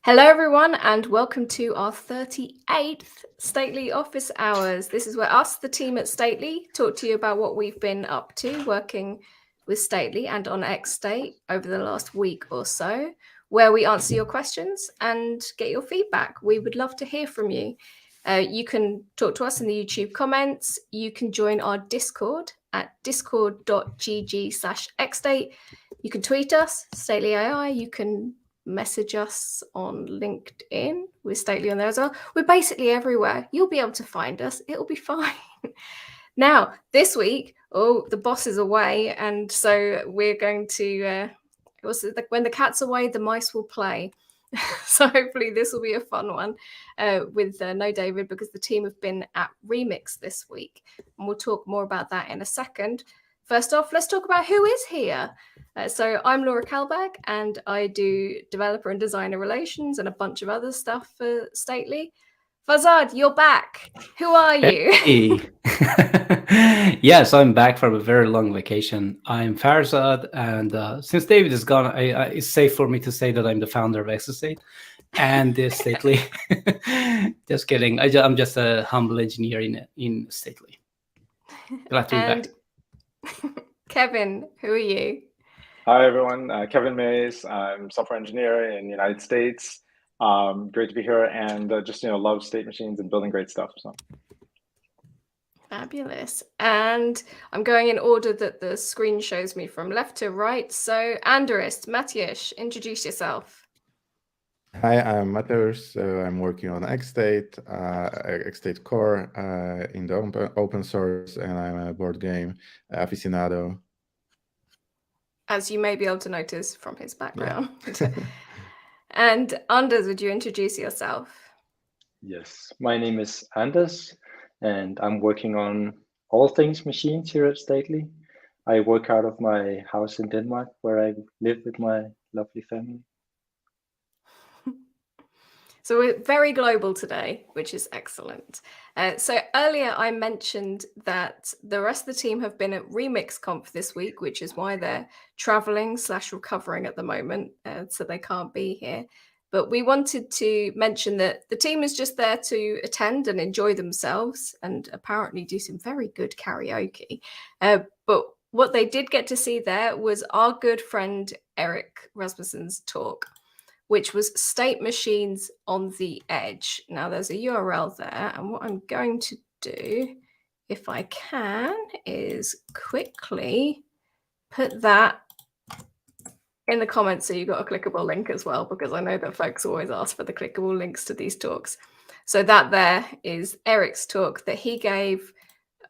Hello, everyone, and welcome to our 38th Stately Office Hours. This is where us, the team at Stately, talk to you about what we've been up to working with Stately and on XState over the last week or so, where we answer your questions and get your feedback. We would love to hear from you. You can talk to us in the YouTube comments. You can join our Discord at discord.gg/xstate. You can tweet us, Stately AI. You can message us on LinkedIn. We're Stately on there as well. We're basically everywhere. You'll be able to find us. It'll be fine. Now, this week, the boss is away, and so we're going to, when the cat's away, the mice will play. So hopefully this will be a fun one with no David, because the team have been at Remix this week, and we'll talk more about that in a second. First off, let's talk about who is here. So I'm Laura Kalberg, and I do developer and designer relations and a bunch of other stuff for Stately. Fazad, you're back. Who are you? Hey. Yes, I'm back from a very long vacation. I'm Farzad, and since David is gone, it's safe for me to say that I'm the founder of XState and Stately. Just kidding. I'm just a humble engineer in Stately. Glad to be back. Kevin, who are you? Hi, everyone. Kevin Mays. I'm software engineer in the United States. Great to be here, and just love state machines and building great stuff. So fabulous. And I'm going in order that the screen shows me from left to right. So Andres, Matthias, introduce yourself. Hi, I'm Matthias. I'm working on XState, XState Core in the open source, and I'm a board game aficionado. As you may be able to notice from his background. Yeah. And Anders, would you introduce yourself? Yes, my name is Anders, and I'm working on all things machines here at Stately. I work out of my house in Denmark, where I live with my lovely family. So we're very global today, which is excellent. So earlier I mentioned that the rest of the team have been at Remix Conf this week, which is why they're traveling/recovering at the moment, so they can't be here. But we wanted to mention that the team is just there to attend and enjoy themselves and apparently do some very good karaoke. But what they did get to see there was our good friend Erik Rasmussen's talk, which was State Machines on the Edge. Now there's a URL there, and what I'm going to do, if I can, is quickly put that in the comments so you've got a clickable link as well, because I know that folks always ask for the clickable links to these talks. So that there is Erik's talk that he gave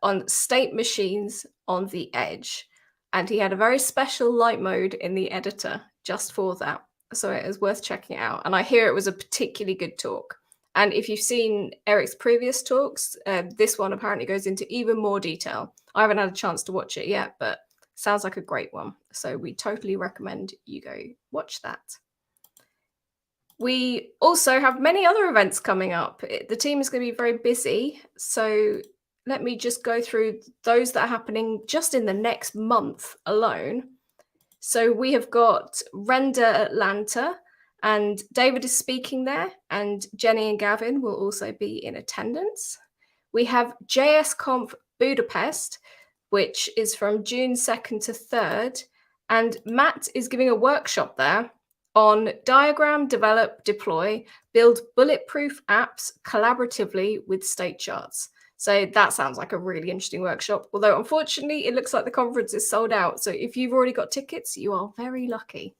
on State Machines on the Edge, and he had a very special light mode in the editor just for that. So it is worth checking it out. And I hear it was a particularly good talk. And if you've seen Erik's previous talks, this one apparently goes into even more detail. I haven't had a chance to watch it yet, but sounds like a great one. So we totally recommend you go watch that. We also have many other events coming up. The team is going to be very busy. So let me just go through those that are happening just in the next month alone. So we have got Render Atlanta, and David is speaking there, and Jenny and Gavin will also be in attendance. We have JSConf Budapest, which is from June 2nd to 3rd, and Matt is giving a workshop there on diagram, develop, deploy, build bulletproof apps collaboratively with state charts. So that sounds like a really interesting workshop, although unfortunately it looks like the conference is sold out. So if you've already got tickets, you are very lucky.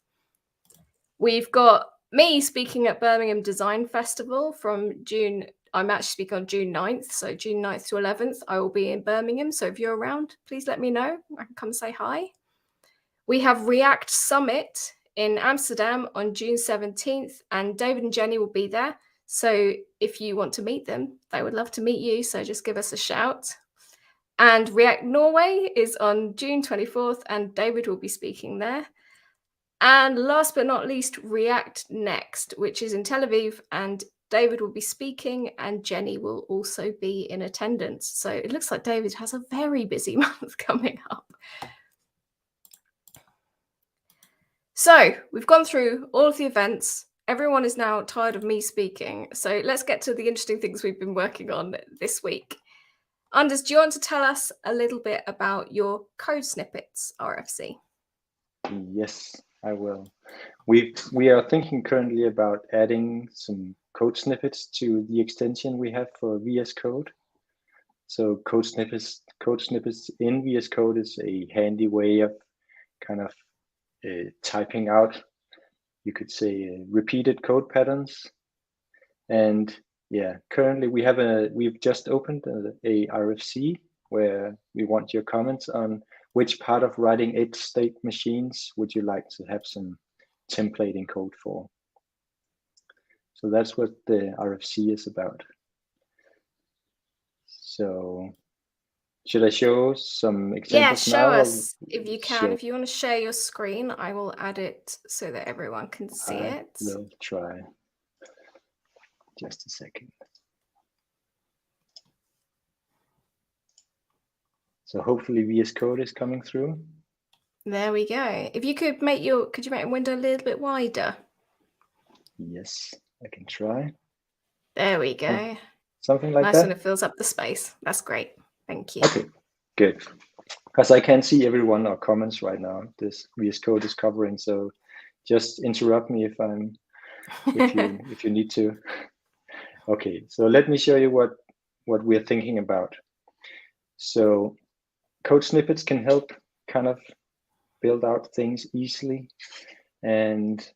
We've got me speaking at Birmingham Design Festival from June. I'm actually speaking on June 9th. So June 9th to 11th, I will be in Birmingham. So if you're around, please let me know. I can come say hi. We have React Summit in Amsterdam on June 17th, and David and Jenny will be there. So if you want to meet them, they would love to meet you. So just give us a shout. And React Norway is on June 24th, and David will be speaking there. And last but not least, React Next, which is in Tel Aviv, and David will be speaking, and Jenny will also be in attendance. So it looks like David has a very busy month coming up. So we've gone through all of the events everyone is now tired of me speaking. So let's get to the interesting things we've been working on this week. Anders, do you want to tell us a little bit about your code snippets RFC? Yes, I will. We are thinking currently about adding some code snippets to the extension we have for VS Code. So code snippets in VS Code is a handy way of kind of typing out, you could say, repeated code patterns. And yeah, currently we've just opened a RFC where we want your comments on which part of writing XState machines would you like to have some templating code for. So that's what the RFC is about. So should I show some examples now? Yeah, show us if you can. Sure. If you want to share your screen, I will add it so that everyone can see it. I will try. Just a second. So hopefully VS Code is coming through. There we go. If you could make your, could you make a window a little bit wider? Yes, I can try. There we go. Something like Nice that. when it fills up the space. That's great. Thank you. Okay, good. Because I can't see everyone or comments right now. This VS Code is covering, so just interrupt me if you need to. Okay, so let me show you what we're thinking about. So code snippets can help kind of build out things easily. And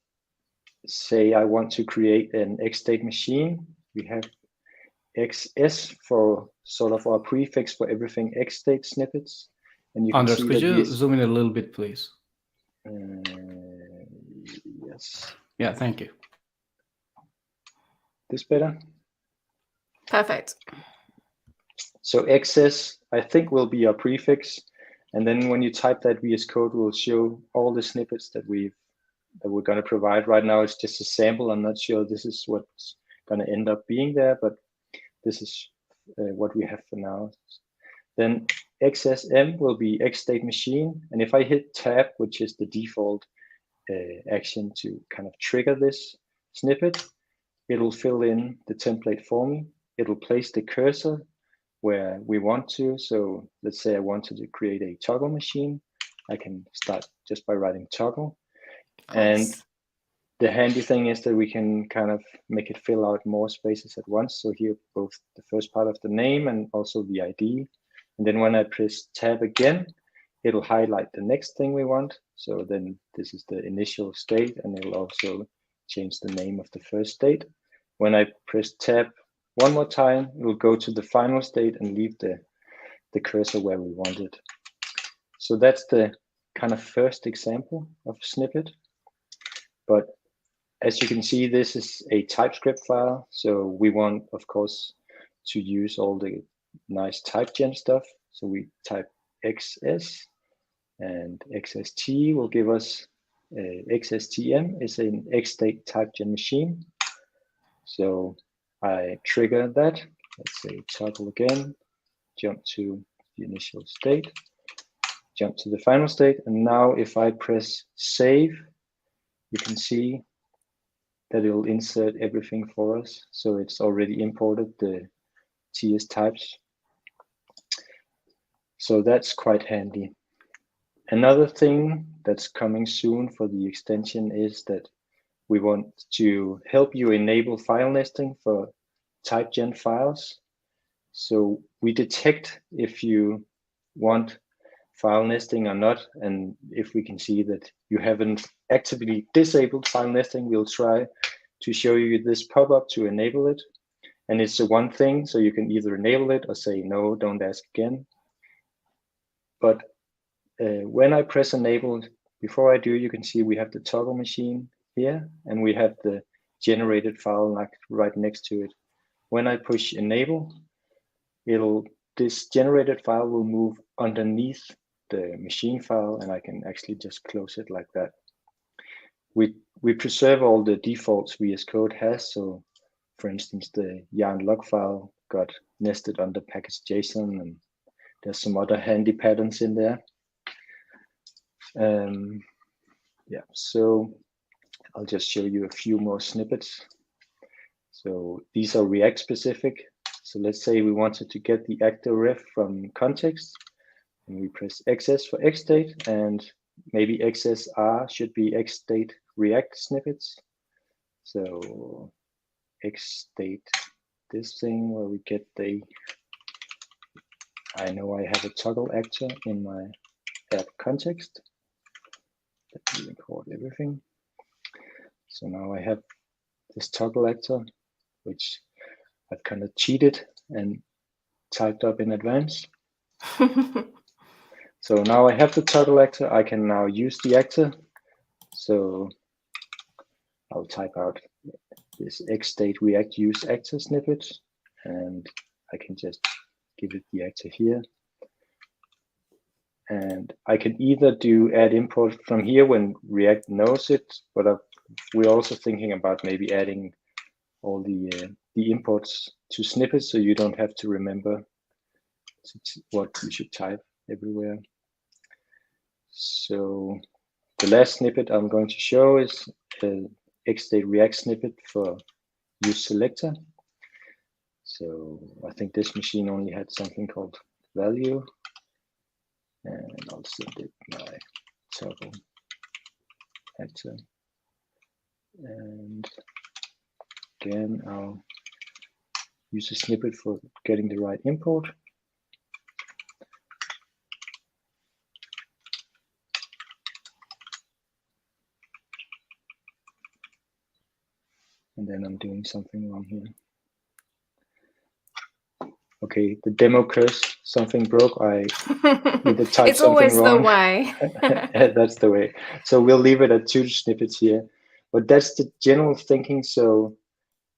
say I want to create an XState machine. We have XS for sort of our prefix for everything XState snippets. And you can Anders, see could that you zoom in a little bit, please? Yes. Yeah, thank you. This better? Perfect. So XS, I think, will be our prefix. And then when you type that, VS Code will show all the snippets that we're going to provide. Right now, it's just a sample. I'm not sure this is what's going to end up being there, but this is what we have for now. Then XSM will be XState machine. And if I hit tab, which is the default action to kind of trigger this snippet, it'll fill in the template for me. It'll place the cursor where we want to. So let's say I wanted to create a toggle machine. I can start just by writing toggle. Nice. And the handy thing is that we can kind of make it fill out more spaces at once. So here, both the first part of the name and also the ID. And then when I press tab again, it'll highlight the next thing we want. So then this is the initial state, and it'll also change the name of the first state. When I press tab one more time, it will go to the final state and leave the cursor where we want it. So that's the kind of first example of a snippet. But as you can see, this is a TypeScript file. So we want, of course, to use all the nice typegen stuff. So we type XS, and XST will give us XSTM is an XState typegen machine. So I trigger that. Let's say toggle again, jump to the initial state, jump to the final state. And now if I press save, you can see that it will insert everything for us. So it's already imported the TS types. So that's quite handy. Another thing that's coming soon for the extension is that we want to help you enable file nesting for typegen files. So we detect if you want file nesting or not, and if we can see that you haven't actively disabled file nesting, we'll try to show you this pop-up to enable it. And it's the one thing, so you can either enable it or say no, don't ask again. But when I press enable, before I do, you can see we have the toggle machine here, and we have the generated file like right next to it. When I push enable, this generated file will move underneath the machine file, and I can actually just close it like that. We preserve all the defaults VS Code has. So for instance, the yarn log file got nested under package.json, and there's some other handy patterns in there. Yeah, so I'll just show you a few more snippets. So these are React specific. So let's say we wanted to get the actor ref from context, and we press XS for XState, and maybe XSR should be XState React snippets. So XState, this thing where we get the, I know I have a toggle actor in my app context. Let me record everything. So now I have this toggle actor, which I've kind of cheated and typed up in advance. So now I have the toggle actor. I can now use the actor. So I'll type out this XState React use actor snippet, and I can just give it the actor here. And I can either do add import from here when React knows it, but we're also thinking about maybe adding all the imports to snippets, so you don't have to remember what you should type everywhere. So the last snippet I'm going to show is the XState React snippet for use selector. So I think this machine only had something called value, and I'll send it my toggle actor. And again, I'll use a snippet for getting the right import. And then I'm doing something wrong here. Okay, the demo curse, something broke. I either typed It's always something wrong. the way. That's the way. So we'll leave it at 2 snippets here. But that's the general thinking. So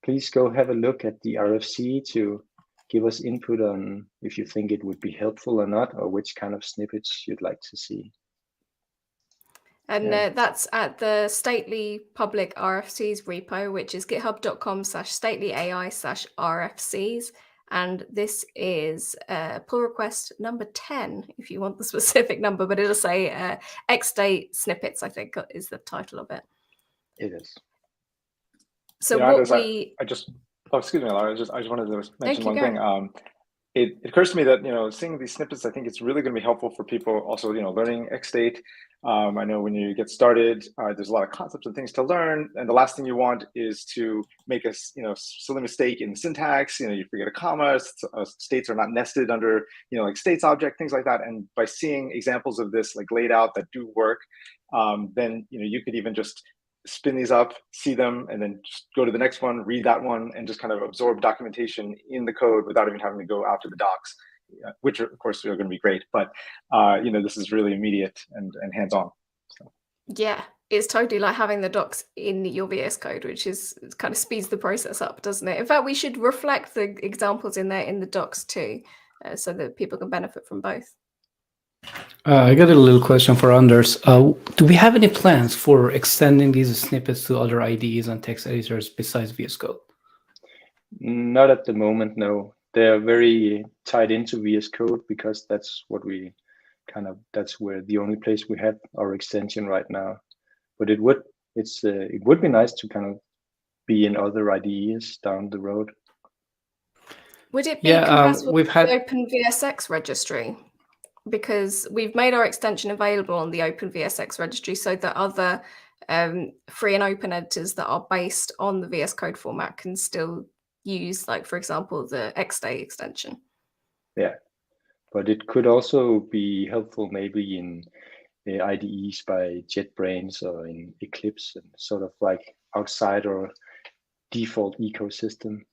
please go have a look at the RFC to give us input on if you think it would be helpful or not, or which kind of snippets you'd like to see. And that's at the Stately public RFCs repo, which is github.com/statelyai/RFCs. And this is pull request number 10, if you want the specific number, but it'll say XState snippets, I think is the title of it. It is. So yeah, what we... excuse me, Laura, I just wanted to mention one go. thing. It occurs to me that, seeing these snippets, I think it's really going to be helpful for people also, learning XState. I know when you get started, there's a lot of concepts and things to learn. And the last thing you want is to make a, silly mistake in syntax. You forget a comma, states are not nested under, like states object, things like that. And by seeing examples of this like laid out that do work, then, you could even just spin these up, see them, and then just go to the next one, read that one, and just kind of absorb documentation in the code without even having to go out to the docs, which are, of course, are going to be great. But, this is really immediate and hands-on. So. Yeah, it's totally like having the docs in your VS Code, which is kind of speeds the process up, doesn't it? In fact, we should reflect the examples in there in the docs too, so that people can benefit from both. I got a little question for Anders. Do we have any plans for extending these snippets to other IDEs and text editors besides VS Code? Not at the moment, no. They're very tied into VS Code because that's what we that's where the only place we have our extension right now. But it would be nice to kind of be in other IDEs down the road. Would it be compatible with the OpenVSX registry? Because we've made our extension available on the OpenVSX registry so that other free and open editors that are based on the VS Code format can still use, like, for example, the XState extension. Yeah, but it could also be helpful maybe in IDEs by JetBrains or in Eclipse, and sort of like outside our default ecosystem.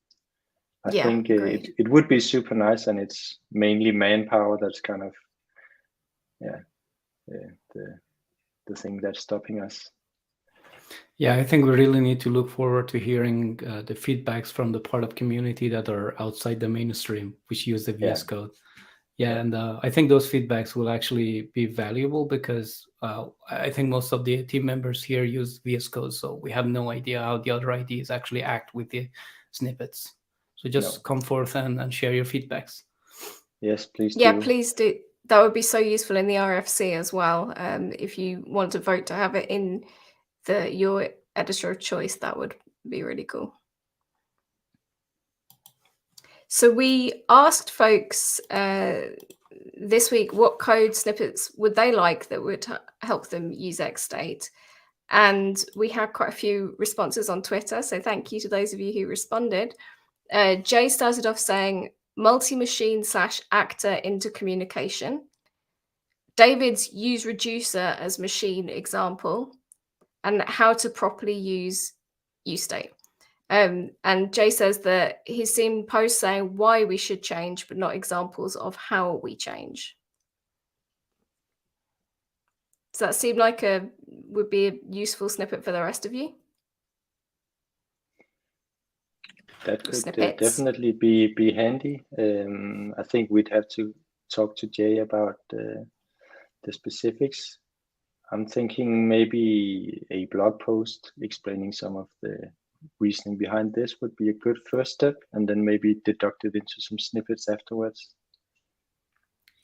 I think it would be super nice, and it's mainly manpower that's kind of the thing that's stopping us. Yeah, I think we really need to look forward to hearing the feedbacks from the part of community that are outside the mainstream, which use the VS Code. Yeah, and I think those feedbacks will actually be valuable because I think most of the team members here use VS Code, so we have no idea how the other IDs actually act with the snippets. So just come forth and share your feedbacks. Yes, please do. Yeah, please do. That would be so useful in the RFC as well. If you want to vote to have it in your editor of choice, that would be really cool. So we asked folks this week what code snippets would they like that would help them use XState. And we had quite a few responses on Twitter. So thank you to those of you who responded. Jay started off saying multi-machine / actor intercommunication. David's use reducer as machine example, and how to properly use XState. And Jay says that he's seen posts saying why we should change, but not examples of how we change. Does that seem like would be a useful snippet for the rest of you? That could definitely be handy. I think we'd have to talk to Jay about the specifics. I'm thinking maybe a blog post explaining some of the reasoning behind this would be a good first step, and then maybe deduct it into some snippets afterwards.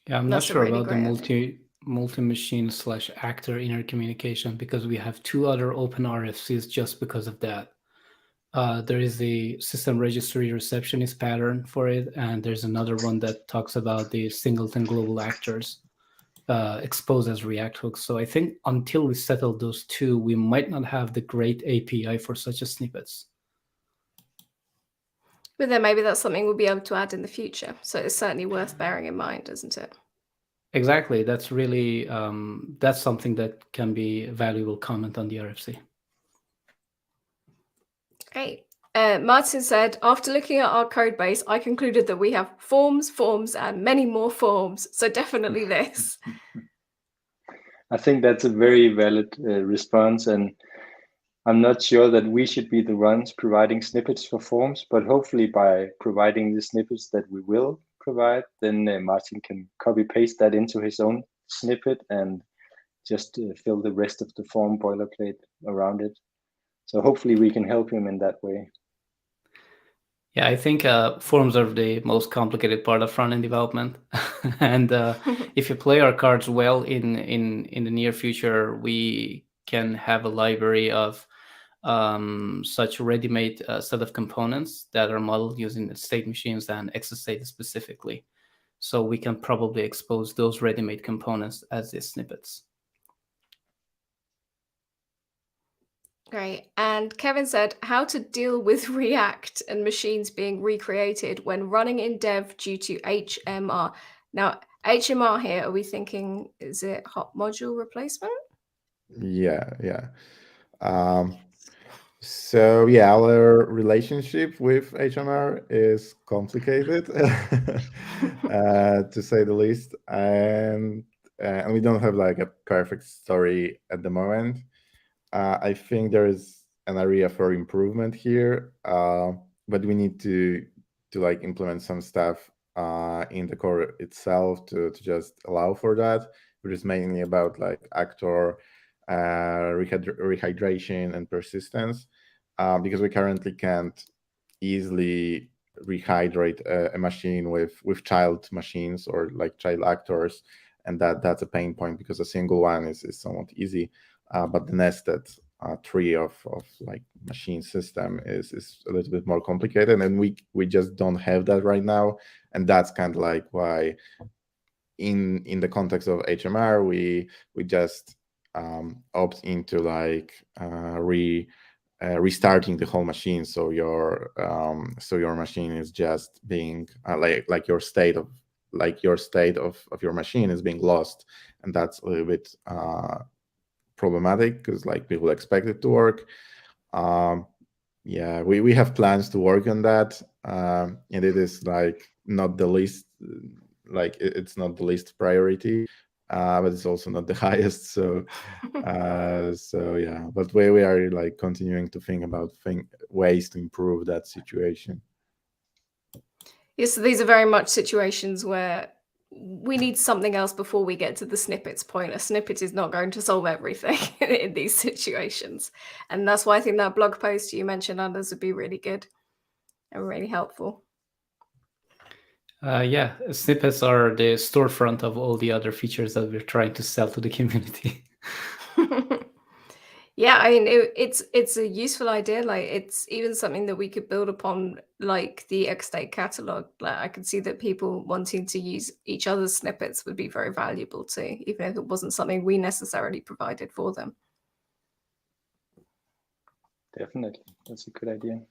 Yeah, I'm not sure about the multi-machine / actor intercommunication, because we have 2 other open RFCs just because of that. There is the system registry receptionist pattern for it, and there's another one that talks about the singleton global actors exposed as React hooks. So I think until we settle those 2, we might not have the great API for such a snippets. But then maybe that's something we'll be able to add in the future. So it's certainly worth bearing in mind, isn't it? Exactly. That's really, that's something that can be a valuable comment on the RFC. Great. Martin said, after looking at our code base, I concluded that we have forms, and many more forms. So definitely this. I think that's a very valid response. And I'm not sure that we should be the ones providing snippets for forms, but hopefully by providing the snippets that we will provide, then Martin can copy paste that into his own snippet and just fill the rest of the form boilerplate around it. So hopefully we can help him in that way. Yeah, I think forms are the most complicated part of front-end development. And if you play our cards well in the near future, we can have a library of such ready-made set of components that are modeled using the state machines and XState specifically. So we can probably expose those ready-made components as the snippets. Great. And Kevin said, how to deal with React and machines being recreated when running in dev due to HMR. Now, HMR here, are we thinking, is it hot module replacement? Yeah. So yeah, our relationship with HMR is complicated, to say the least, and we don't have like a perfect story at the moment. I think there is an area for improvement here, but we need to like implement some stuff in the core itself to just allow for that, which is mainly about like actor rehydration and persistence, because we currently can't easily rehydrate a machine with child machines or like child actors, and that's a pain point because a single one is somewhat easy, but the nested tree of like machine system is a little bit more complicated, and we just don't have that right now, and that's kind of like why in the context of HMR we just opt into like restarting the whole machine, so your machine is just being like your state of your machine is being lost, and that's a little bit problematic because like people expect it to work. Yeah, we have plans to work on that, and it is like not the least, like it's not the least priority, but it's also not the highest. So yeah, but we are like continuing to think about ways to improve that situation. Yes, so these are very much situations where we need something else before we get to the snippets point. A snippet is not going to solve everything in these situations. And that's why I think that blog post you mentioned, Anders, would be really good and really helpful. Yeah, snippets are the storefront of all the other features that we're trying to sell to the community. Yeah, I mean, it's a useful idea. Like, it's even something that we could build upon, like the XState catalog. Like, I could see that people wanting to use each other's snippets would be very valuable too, even if it wasn't something we necessarily provided for them. Definitely, that's a good idea.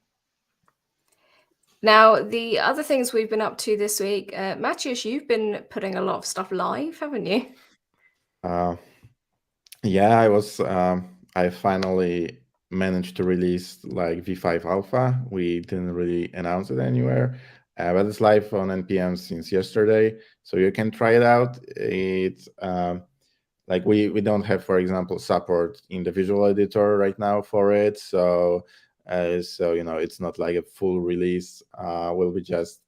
Now, the other things we've been up to this week, Matthias, you've been putting a lot of stuff live, haven't you? Yeah, I finally managed to release like V5 Alpha. We didn't really announce it anywhere, but it's live on NPM since yesterday, so you can try it out. It's like we don't have, for example, support in the visual editor right now for it, so it's not like a full release. We'll be just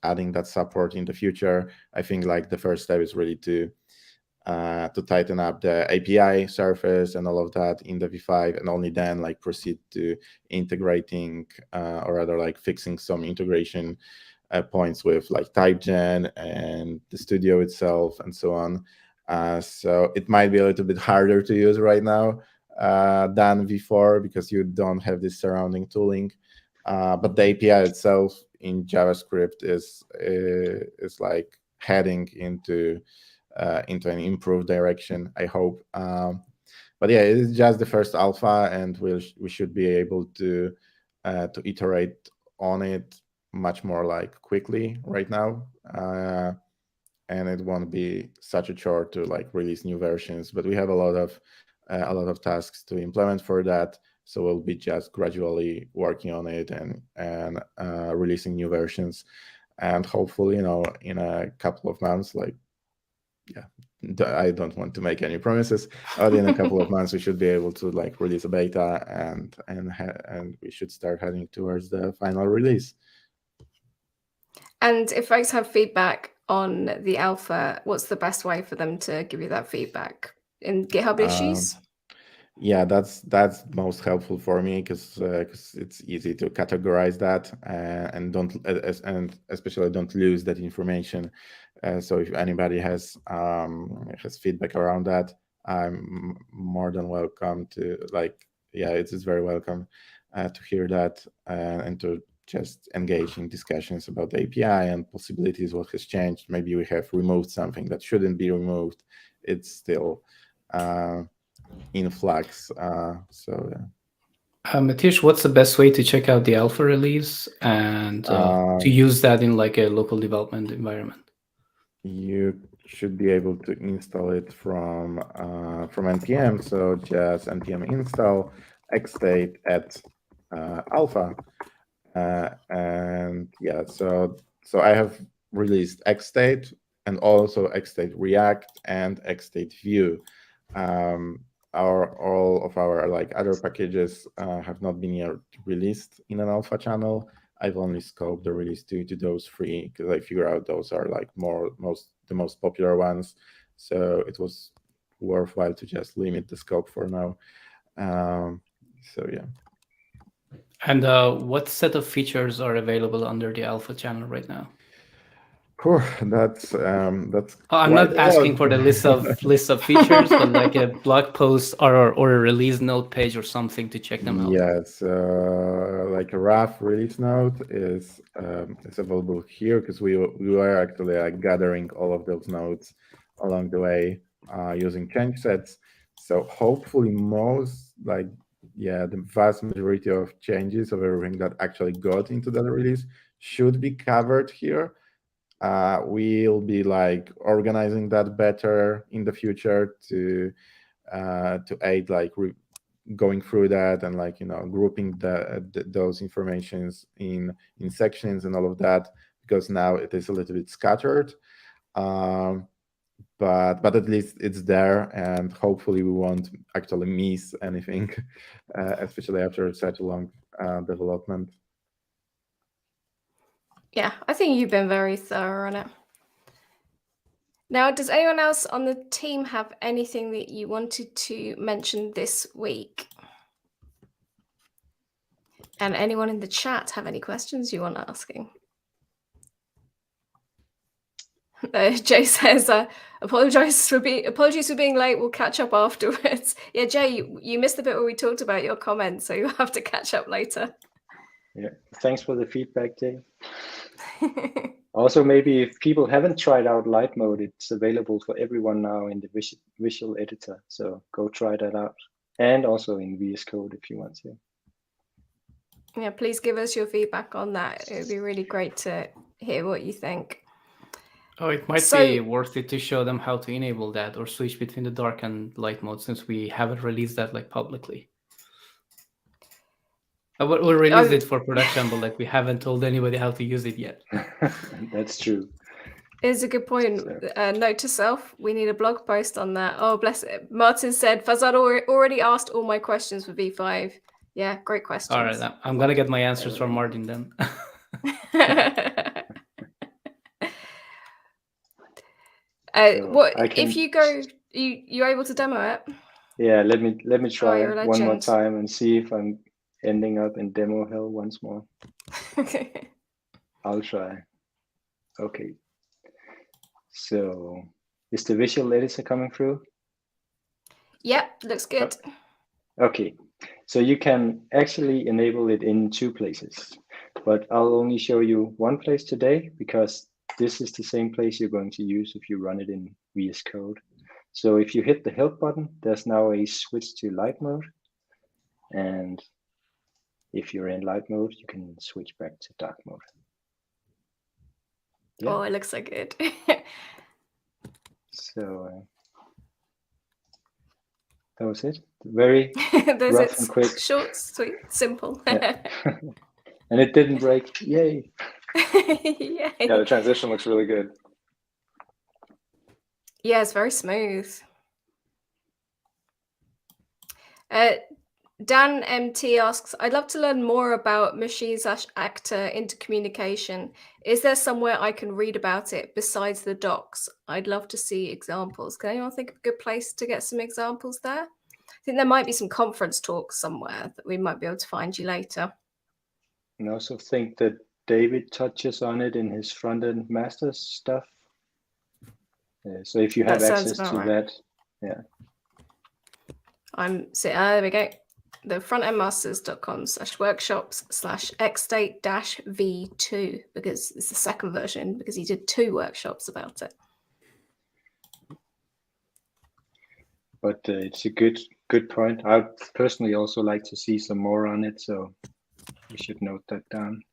adding that support in the future. I think like the first step is really to tighten up the API surface and all of that in the V5, and only then like proceed to integrating or rather like fixing some integration points with like typegen and the studio itself and so on. So it might be a little bit harder to use right now than before because you don't have this surrounding tooling. But the API itself in JavaScript is like heading into an improved direction, I hope. But yeah, it's just the first alpha, and we should be able to iterate on it much more like quickly right now. And it won't be such a chore to like release new versions. But we have a lot of tasks to implement for that. So we'll be just gradually working on it and releasing new versions. And hopefully, in a couple of months, like, yeah, I don't want to make any promises, but in a couple of months we should be able to like release a beta and we should start heading towards the final release. And if folks have feedback on the alpha, what's the best way for them to give you that feedback? In GitHub issues? Yeah, that's most helpful for me because it's easy to categorize that and especially don't lose that information. So if anybody has feedback around that, I'm more than welcome to it's very welcome to hear that and to just engage in discussions about the API and possibilities, what has changed. Maybe we have removed something that shouldn't be removed. It's still in flux. Matish, what's the best way to check out the alpha release and to use that in like a local development environment? You should be able to install it from npm. So just npm install XState at alpha, and yeah. So I have released XState and also XState React and XState Vue. All of our like other packages have not been yet released in an alpha channel. I've only scoped the release to those three because I figure out those are like the most popular ones. So it was worthwhile to just limit the scope for now. So yeah. And what set of features are available under the alpha channel right now? Cool. That's I'm not asking for the list of features, but like a blog post or a release note page or something to check them out. Yes, like a rough release note is available here because we were actually like gathering all of those notes along the way using change sets. So hopefully the vast majority of changes of everything that actually got into that release should be covered here. We'll be like organizing that better in the future to aid like going through that and like grouping those informations in sections and all of that, because now it is a little bit scattered. But at least it's there, and hopefully we won't actually miss anything, especially after such a long development. Yeah, I think you've been very thorough on it. Now, does anyone else on the team have anything that you wanted to mention this week? And anyone in the chat have any questions you want asking? Jay says, apologies for being late. We'll catch up afterwards. Yeah, Jay, you missed the bit where we talked about your comments, so you'll have to catch up later. Yeah, thanks for the feedback, Jay. Also, maybe if people haven't tried out Lightmode, it's available for everyone now in the visual editor. So go try that out, and also in VS Code if you want to. Yeah, please give us your feedback on that. It would be really great to hear what you think. Oh, it might be worth it to show them how to enable that or switch between the dark and light mode, since we haven't released that like publicly. We'll release it for production, but like we haven't told anybody how to use it yet. That's true. It's a good point. So, note to self, we need a blog post on that. Oh, bless it. Martin said, Fazad already asked all my questions for V5. Yeah, great questions. All right, I'm going to get my answers from Martin then. If you go, you're able to demo it? Yeah, let me try one more time and see if I'm ending up in demo hell once more. Okay. I'll try. Okay. So is the visual editor coming through? Yep, looks good. Okay. So you can actually enable it in 2 places, but I'll only show you one place today because this is the same place you're going to use if you run it in VS Code. So if you hit the help button, there's now a switch to light mode. And if you're in light mode, you can switch back to dark mode. Yeah. Oh, it looks so good. So that was it. Very rough and quick. Short, sweet, simple. Yeah. And it didn't break. Yay. Yay. Yeah, the transition looks really good. Yeah, it's very smooth. Dan MT asks, I'd love to learn more about machine/actor intercommunication. Is there somewhere I can read about it besides the docs? I'd love to see examples. Can anyone think of a good place to get some examples there? I think there might be some conference talks somewhere that we might be able to find you later. And I also think that David touches on it in his front-end masters stuff. So if you have access to that, yeah. There we go. The frontendmasters.com/workshops/XState-V2 because it's the second version because he did 2 workshops about it. But it's a good point. I personally also like to see some more on it, so we should note that down.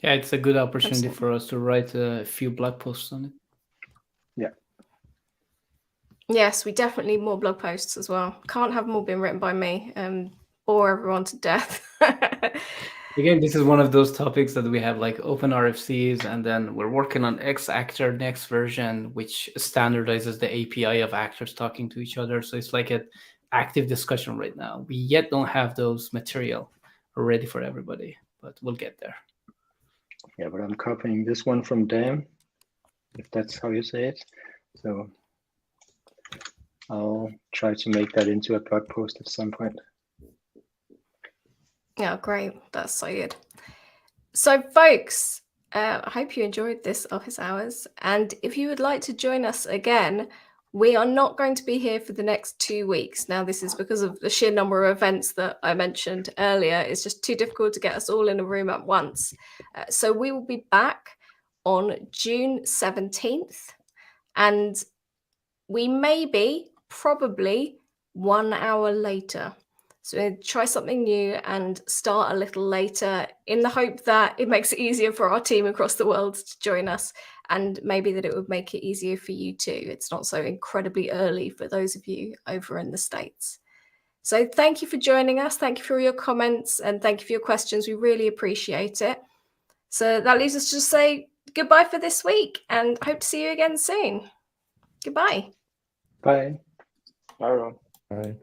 Yeah, it's a good opportunity for us to write a few blog posts on it. Yeah. Yes, we definitely need more blog posts as well. Can't have them all being written by me and bore everyone to death. Again, this is one of those topics that we have like open RFCs, and then we're working on X-Actor next version, which standardizes the API of actors talking to each other. So it's like an active discussion right now. We yet don't have those material ready for everybody, but we'll get there. Yeah, but I'm copying this one from Dan, if that's how you say it. So I'll try to make that into a blog post at some point. Yeah, great. That's so good. So, folks, I hope you enjoyed this office hours. And if you would like to join us again, we are not going to be here for the next 2 weeks. Now, this is because of the sheer number of events that I mentioned earlier. It's just too difficult to get us all in a room at once. So we will be back on June 17th. And we may be probably 1 hour later. So we're going to try something new and start a little later in the hope that it makes it easier for our team across the world to join us, and maybe that it would make it easier for you too. It's not so incredibly early for those of you over in the States. So thank you for joining us. Thank you for your comments and thank you for your questions. We really appreciate it. So that leaves us to just say goodbye for this week and hope to see you again soon. Goodbye. Bye. Bye, everyone. Bye.